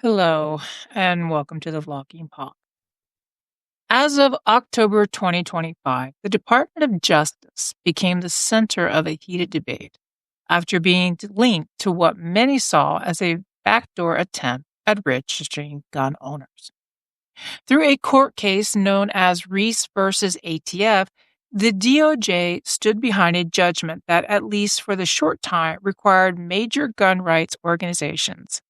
Hello, and welcome to the VloggingPod. As of October 2025, the Department of Justice became the center of a heated debate after being linked to what many saw as a backdoor attempt at registering gun owners. Through a court case known as Reese versus ATF, the DOJ stood behind a judgment that, at least for the short time, required major gun rights organizations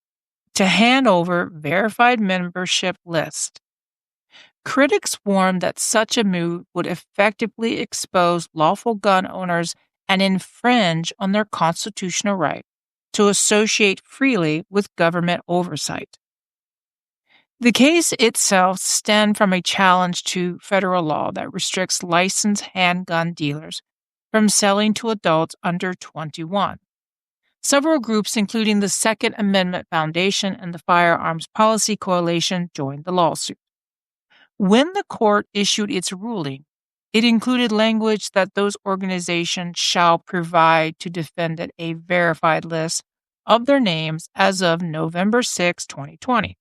to hand over verified membership lists. Critics warned that such a move would effectively expose lawful gun owners and infringe on their constitutional right to associate freely with government oversight. The case itself stemmed from a challenge to federal law that restricts licensed handgun dealers from selling to adults under 21. Several groups, including the Second Amendment Foundation and the Firearms Policy Coalition, joined the lawsuit. When the court issued its ruling, it included language that those organizations shall provide to defendant a verified list of their names as of November 6, 2020.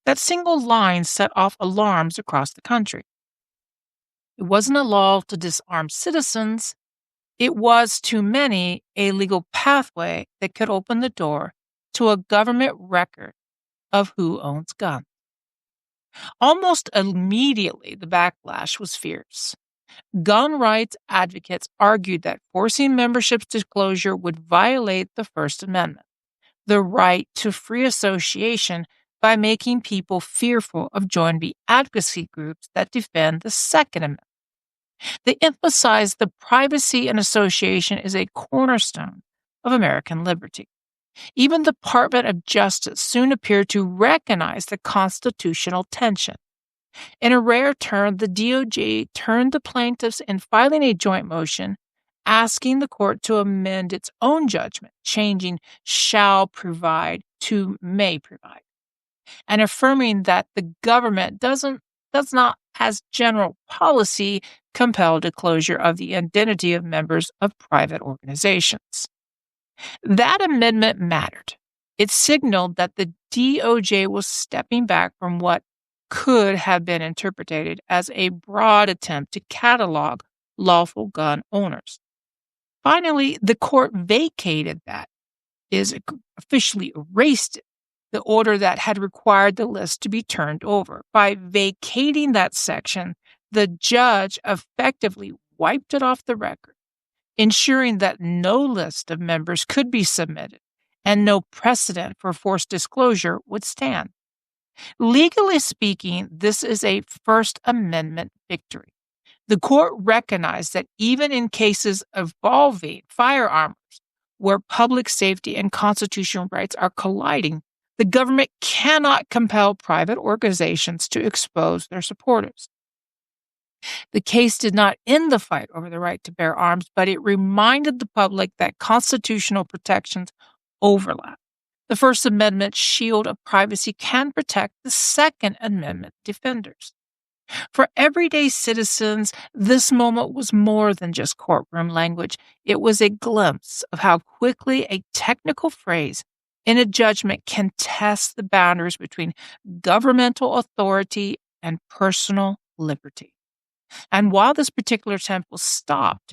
That single line set off alarms across the country. It wasn't a law to disarm citizens. It was, to many, a legal pathway that could open the door to a government record of who owns guns. Almost immediately, the backlash was fierce. Gun rights advocates argued that forcing membership disclosure would violate the First Amendment, the right to free association, by making people fearful of joining the advocacy groups that defend the Second Amendment. They emphasized the privacy and association is a cornerstone of American liberty. Even the Department of Justice soon appeared to recognize the constitutional tension. In a rare turn, the DOJ turned the plaintiffs in filing a joint motion asking the court to amend its own judgment, changing shall provide to may provide, and affirming that the government does not, as general policy, compel disclosure of the identity of members of private organizations. That amendment mattered. It signaled that the DOJ was stepping back from what could have been interpreted as a broad attempt to catalog lawful gun owners. Finally, the court vacated that, officially erased it, the order that had required the list to be turned over. By vacating that section, the judge effectively wiped it off the record, ensuring that no list of members could be submitted and no precedent for forced disclosure would stand. Legally speaking, this is a First Amendment victory. The court recognized that even in cases involving firearms, where public safety and constitutional rights are colliding, the government cannot compel private organizations to expose their supporters. The case did not end the fight over the right to bear arms, but it reminded the public that constitutional protections overlap. The First Amendment shield of privacy can protect the Second Amendment defenders. For everyday citizens, this moment was more than just courtroom language. It was a glimpse of how quickly a technical phrase in a judgment can test the boundaries between governmental authority and personal liberty. And while this particular attempt was stopped,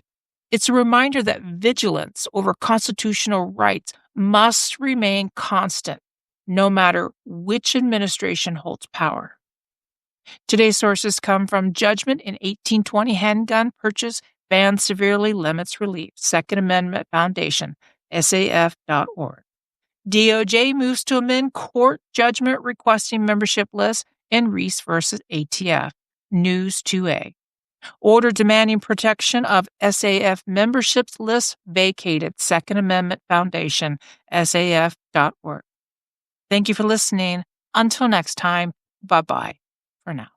it's a reminder that vigilance over constitutional rights must remain constant, no matter which administration holds power. Today's sources come from Judgment in 1820 Handgun Purchase Ban Severely Limits Relief, Second Amendment Foundation, SAF.org. DOJ moves to amend court judgment requesting membership list in Reese versus ATF, News 2A. Order demanding protection of SAF memberships list vacated, Second Amendment Foundation, SAF.org. Thank you for listening. Until next time, bye-bye for now.